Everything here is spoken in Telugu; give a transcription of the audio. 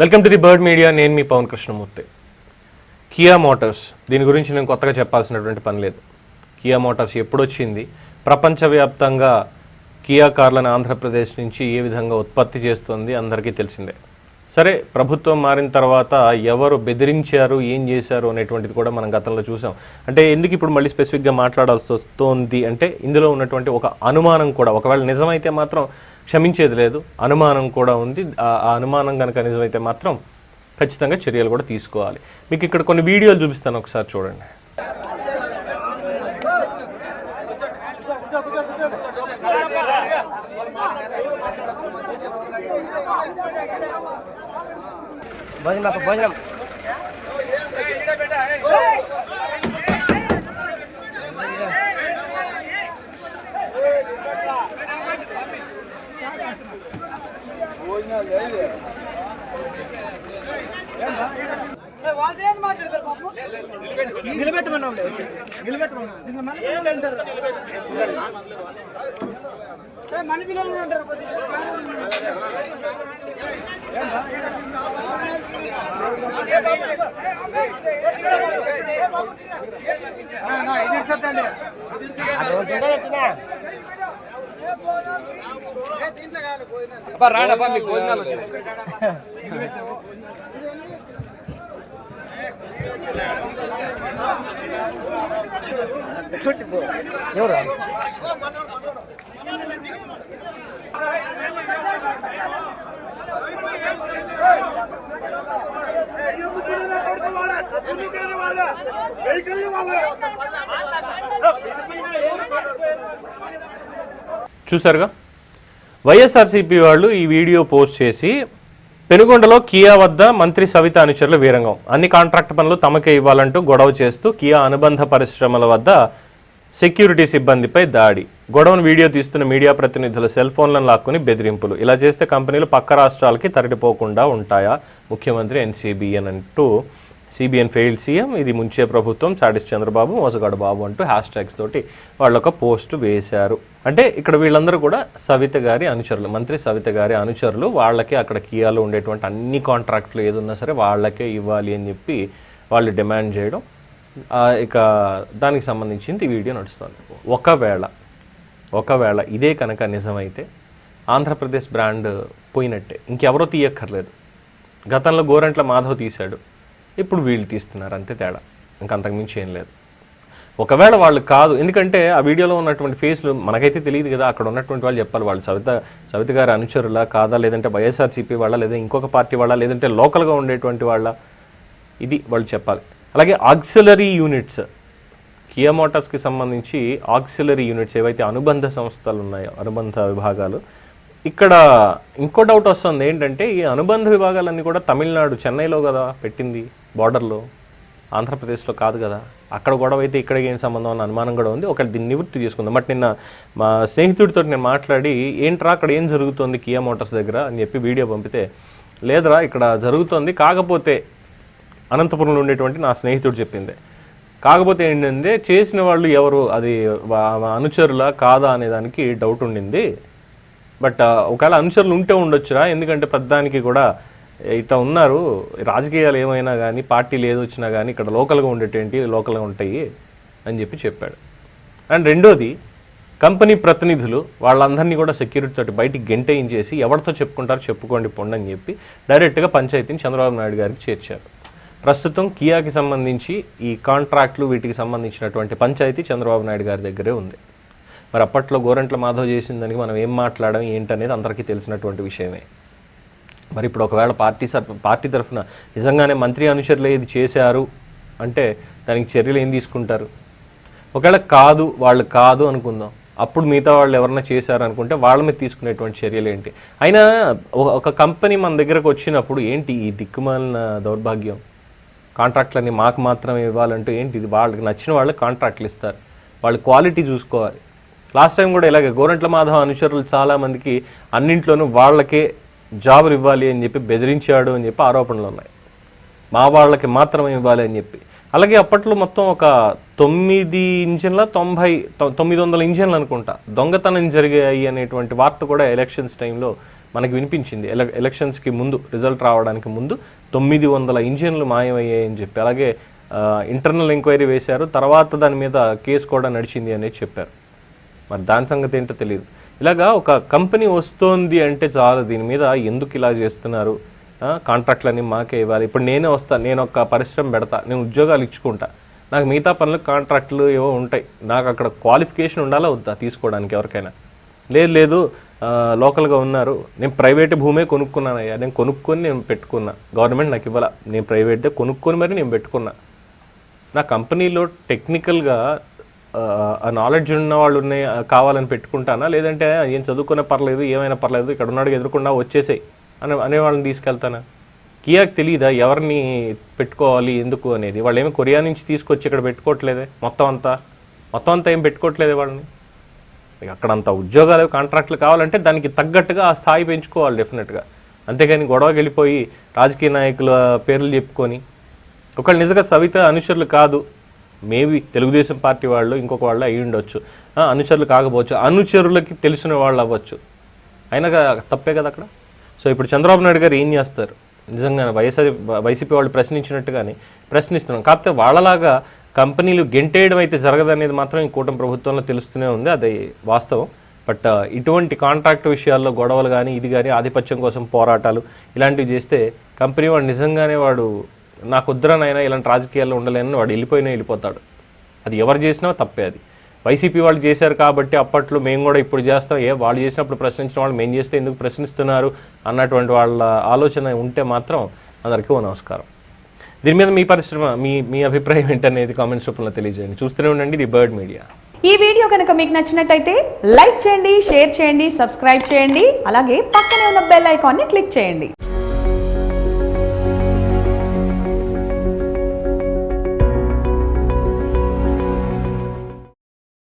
Welcome to the bird media. నేను మీ పవన్ కృష్ణమూర్తి. కియా మోటార్స్, దీని గురించి నేను కొత్తగా చెప్పాల్సినటువంటి పని లేదు. కియా మోటార్స్ ఎప్పుడొచ్చింది, ప్రపంచవ్యాప్తంగా కియా కార్లను ఆంధ్రప్రదేశ్ నుంచి ఏ విధంగా ఉత్పత్తి చేస్తుంది అందరికీ తెలిసిందే. సరే, ప్రభుత్వం మారిన తర్వాత ఎవరు బెదిరించారు, ఏం చేశారు అనేటువంటిది కూడా మనం గతంలో చూసాం. అంటే ఎందుకు ఇప్పుడు మళ్ళీ స్పెసిఫిక్గా మాట్లాడాల్సి వస్తుంది అంటే ఇందులో ఉన్నటువంటి ఒక అనుమానం కూడా, ఒకవేళ నిజమైతే మాత్రం క్షమించేది లేదు, అనుమానం కూడా ఉంది. ఆ అనుమానం కనుక నిజమైతే మాత్రం ఖచ్చితంగా చర్యలు కూడా తీసుకోవాలి. మీకు ఇక్కడ కొన్ని వీడియోలు చూపిస్తాను, ఒకసారి చూడండి. భోజనం నిలబెట్టమన్నా మన పిల్లలు ఉంటారు. రాడబ్బా, మీకు భోజనాలు ఎవరా చూసారుగా, వైఎస్ఆర్సీపీ వాళ్ళు ఈ వీడియో పోస్ట్ చేసి, పెనుగొండలో కియా వద్ద మంత్రి సవిత అనుచరుల వీరంగం, అన్ని కాంట్రాక్ట్ పనులు తమకే ఇవ్వాలంటూ గొడవ చేస్తూ కియా అనుబంధ పరిశ్రమల వద్ద సెక్యూరిటీ సిబ్బందిపై దాడి. గొడవను వీడియో తీస్తున్న మీడియా ప్రతినిధుల సెల్ ఫోన్లను లాక్కుని బెదిరింపులు. ఇలా చేస్తే కంపెనీలు పక్క రాష్ట్రాలకి తరలిపోకుండా ఉంటాయా? ముఖ్యమంత్రి ఎన్సీబీఎన్ అంటూ సిబిఎన్ ఫెయిల్డ్ సీఎం, ఇది ముంచే ప్రభుత్వం, చాడిస్ చంద్రబాబు, మోసగాడు బాబు అంటూ హ్యాష్ ట్యాగ్స్ తోటి వాళ్ళు ఒక పోస్ట్ వేశారు. అంటే ఇక్కడ వీళ్ళందరూ కూడా సవిత గారి అనుచరులు, మంత్రి సవిత గారి అనుచరులు. వాళ్ళకి అక్కడ కియాలో ఉండేటువంటి అన్ని కాంట్రాక్ట్లు ఏదున్నా సరే వాళ్ళకే ఇవ్వాలి అని చెప్పి వాళ్ళు డిమాండ్ చేయడం. ఇక దానికి సంబంధించింది ఈ వీడియో నడుస్తుంది. ఒకవేళ ఇదే కనుక నిజమైతే ఆంధ్రప్రదేశ్ బ్రాండ్ పోయినట్టే, ఇంకెవరో తీయక్కర్లేదు. గతంలో గోరంట్ల మాధవ్ తీశాడు, ఇప్పుడు వీళ్ళు తీస్తున్నారు, అంతే తేడా, ఇంకంతకుమించి ఏం లేదు. ఒకవేళ వాళ్ళు కాదు, ఎందుకంటే ఆ వీడియోలో ఉన్నటువంటి ఫేస్లు మనకైతే తెలియదు కదా, అక్కడ ఉన్నటువంటి వాళ్ళు చెప్పాలి. వాళ్ళు సవిత గారి అనుచరులా కాదా, లేదంటే వైఎస్ఆర్సీపీ వాళ్ళ, లేదా ఇంకొక పార్టీ వాళ్ళ, లేదంటే లోకల్గా ఉండేటువంటి వాళ్ళ, ఇది వాళ్ళు చెప్పాలి. అలాగే ఆక్సిలరీ యూనిట్స్, కియా మోటార్స్కి సంబంధించి ఆక్సిలరీ యూనిట్స్ ఏవైతే అనుబంధ సంస్థలు ఉన్నాయో, అనుబంధ విభాగాలు, ఇక్కడ ఇంకో డౌట్ వస్తుంది ఏంటంటే, ఈ అనుబంధ విభాగాలన్నీ కూడా తమిళనాడు చెన్నైలో కదా పెట్టింది, బార్డర్లో, ఆంధ్రప్రదేశ్లో కాదు కదా. అక్కడ గొడవ అయితే ఇక్కడికి ఏం సంబంధం అన్న అనుమానం కూడా ఉంది. ఒకటి దీన్ని నివృత్తి చేసుకుందాం. బట్ నిన్న మా స్నేహితుడితో నేను మాట్లాడి, ఏంట్రా అక్కడ ఏం జరుగుతుంది కియా మోటార్స్ దగ్గర అని చెప్పి వీడియో పంపితే, లేదురా ఇక్కడ జరుగుతుంది, కాకపోతే అనంతపురంలో ఉండేటువంటి నా స్నేహితుడు చెప్పింది, కాకపోతే ఏంటంటే చేసిన వాళ్ళు ఎవరు, అది అనుచరులా కాదా అనే దానికి డౌట్ ఉండింది. బట్ ఒకవేళ అనుచరులు ఉంటే ఉండొచ్చురా, ఎందుకంటే పెద్దానికి కూడా ఇట్లా ఉన్నారు, రాజకీయాలు ఏమైనా కానీ, పార్టీలు ఏది వచ్చినా కానీ ఇక్కడ లోకల్గా ఉండేటేంటి, లోకల్గా ఉంటాయి అని చెప్పి చెప్పాడు. అండ్ రెండోది, కంపెనీ ప్రతినిధులు వాళ్ళందరినీ కూడా సెక్యూరిటీ తోటి బయటికి గెంటేయించేసి, ఎవరితో చెప్పుకుంటారో చెప్పుకోండి పొండి అని చెప్పి డైరెక్ట్గా పంచాయతీని చంద్రబాబు నాయుడు గారికి చేర్చారు. ప్రస్తుతం కియాకి సంబంధించి ఈ కాంట్రాక్ట్లు వీటికి సంబంధించినటువంటి పంచాయతీ చంద్రబాబు నాయుడు గారి దగ్గరే ఉంది. మరి అప్పట్లో గోరంట్ల మాధవ్ చేసిందానికి మనం ఏం మాట్లాడడం ఏంటనేది అందరికీ తెలిసినటువంటి విషయమే. మరి ఇప్పుడు ఒకవేళ పార్టీ తరఫున నిజంగానే మంత్రి అనుచరులు ఇది చేశారు అంటే దానికి చర్యలు ఏం తీసుకుంటారు? ఒకవేళ వాళ్ళు కాదు అనుకుందాం, అప్పుడు మిగతా వాళ్ళు ఎవరైనా చేశారు అనుకుంటే వాళ్ళ మీద తీసుకునేటువంటి చర్యలు ఏంటి? అయినా ఒక కంపెనీ మన దగ్గరకు వచ్చినప్పుడు ఏంటి ఈ దిక్కుమాలిన దౌర్భాగ్యం? కాంట్రాక్ట్లన్నీ మాకు మాత్రమే ఇవ్వాలంటూ ఏంటి ఇది? వాళ్ళకి నచ్చిన వాళ్ళకి కాంట్రాక్ట్లు ఇస్తారు, వాళ్ళు క్వాలిటీ చూసుకోవాలి. లాస్ట్ టైం కూడా ఇలాగే గోరంట్ల మాధవ్ అనుచరులు చాలామందికి అన్నింట్లోనూ వాళ్ళకే జాబులు ఇవ్వాలి అని చెప్పి బెదిరించాడు అని చెప్పి ఆరోపణలు ఉన్నాయి. మా వాళ్ళకి మాత్రమే ఇవ్వాలి అని చెప్పి. అలాగే అప్పట్లో మొత్తం ఒక 9 ఇంజిన్ల 900 ఇంజిన్లు అనుకుంటా దొంగతనం జరిగాయి అనేటువంటి వార్త కూడా ఎలక్షన్స్ టైంలో మనకి వినిపించింది ఎలక్షన్స్కి ముందు, రిజల్ట్ రావడానికి ముందు 900 ఇంజిన్లు మాయమయ్యాయని చెప్పి, అలాగే ఇంటర్నల్ ఎంక్వైరీ వేశారు, తర్వాత దాని మీద కేసు కూడా నడిచింది అనేది చెప్పారు. మరి దాని సంగతి ఏంటో తెలియదు. ఇలాగా ఒక కంపెనీ వస్తోంది అంటే చాలు, దీని మీద ఎందుకు ఇలా చేస్తున్నారు, కాంట్రాక్ట్లన్నీ మాకే ఇవ్వాలి. ఇప్పుడు నేనే వస్తాను, నేను ఒక పరిశ్రమ పెడతా, నేను ఉద్యోగాలు ఇచ్చుకుంటా, నాకు మిగతా పనులు కాంట్రాక్టులు ఏవో ఉంటాయి, నాకు అక్కడ క్వాలిఫికేషన్ ఉండాలా వద్దా తీసుకోవడానికి ఎవరికైనా? లేదు లోకల్గా ఉన్నారు, నేను ప్రైవేట్ భూమే కొనుక్కున్నానయ్యా, నేను కొనుక్కొని నేను పెట్టుకున్నా, గవర్నమెంట్ నాకు ఇవ్వాల, నేను ప్రైవేట్దే కొనుక్కొని మరి నేను పెట్టుకున్నా. నా కంపెనీలో టెక్నికల్గా ఆ నాలెడ్జ్ ఉన్న వాళ్ళు కావాలని పెట్టుకుంటానా, లేదంటే ఏం చదువుకునే పర్లేదు, ఏమైనా పర్లేదు, ఇక్కడ ఉన్నాడు ఎదురుకుండా వచ్చేసాయి అనే వాళ్ళని తీసుకెళ్తానా? కియాకి తెలియదా ఎవరిని పెట్టుకోవాలి ఎందుకు అనేది? వాళ్ళు ఏమి కొరియా నుంచి తీసుకొచ్చి ఇక్కడ పెట్టుకోవట్లేదే, మొత్తం అంతా ఏం పెట్టుకోవట్లేదే వాళ్ళని. అక్కడంత ఉద్యోగాలు కాంట్రాక్టులు కావాలంటే దానికి తగ్గట్టుగా ఆ స్థాయి పెంచుకోవాలి డెఫినెట్గా. అంతేగాని గొడవకి వెళ్ళిపోయి రాజకీయ నాయకుల పేర్లు చెప్పుకొని, ఒకళ్ళు నిజంగా సవిత అనుచరులు కాదు, మేబీ తెలుగుదేశం పార్టీ వాళ్ళు ఇంకొక వాళ్ళు అయ్యి ఉండొచ్చు, అనుచరులు కాకపోవచ్చు, అనుచరులకి తెలిసిన వాళ్ళు అవ్వచ్చు, అయినా తప్పే కదా అక్కడ. సో ఇప్పుడు చంద్రబాబు నాయుడు గారు ఏం చేస్తారు? నిజంగా వైసీపీ వాళ్ళు ప్రశ్నించినట్టుగానే ప్రశ్నిస్తున్నాం. కాకపోతే వాళ్ళలాగా కంపెనీలు గెంటేయడం అయితే జరగదనేది మాత్రం ఈ కూటమి ప్రభుత్వంలో తెలుస్తూనే ఉంది, అది వాస్తవం. బట్ ఇటువంటి కాంట్రాక్ట్ విషయాల్లో గొడవలు కానీ ఇది కానీ ఆధిపత్యం కోసం పోరాటాలు ఇలాంటివి చేస్తే కంపెనీ వాడు నిజంగానే వాడు నాకు వద్దురనైనా ఇలాంటి రాజకీయాల్లో ఉండలేనని వాడు వెళ్ళిపోతాడు. అది ఎవరు చేసినా తప్పే. అది వైసీపీ వాళ్ళు చేశారు కాబట్టి అప్పట్లో మేము కూడా ఇప్పుడు చేస్తాం, వాళ్ళు చేసినప్పుడు ప్రశ్నించిన వాళ్ళు మేము చేస్తే ఎందుకు ప్రశ్నిస్తున్నారు అన్నటువంటి వాళ్ళ ఆలోచన ఉంటే మాత్రం అందరికీ నమస్కారం. దీని మీద మీ అభిప్రాయం ఏంటనేది కామెంట్స్ రూపంలో తెలియజేయండి. చూస్తూనే ఉండండి ది బర్డ్ మీడియా. ఈ వీడియో కనుక మీకు నచ్చినట్టయితే లైక్ చేయండి, షేర్ చేయండి, సబ్స్క్రైబ్ చేయండి, అలాగే పక్కనే ఉన్న బెల్ ఐకాన్ని క్లిక్ చేయండి.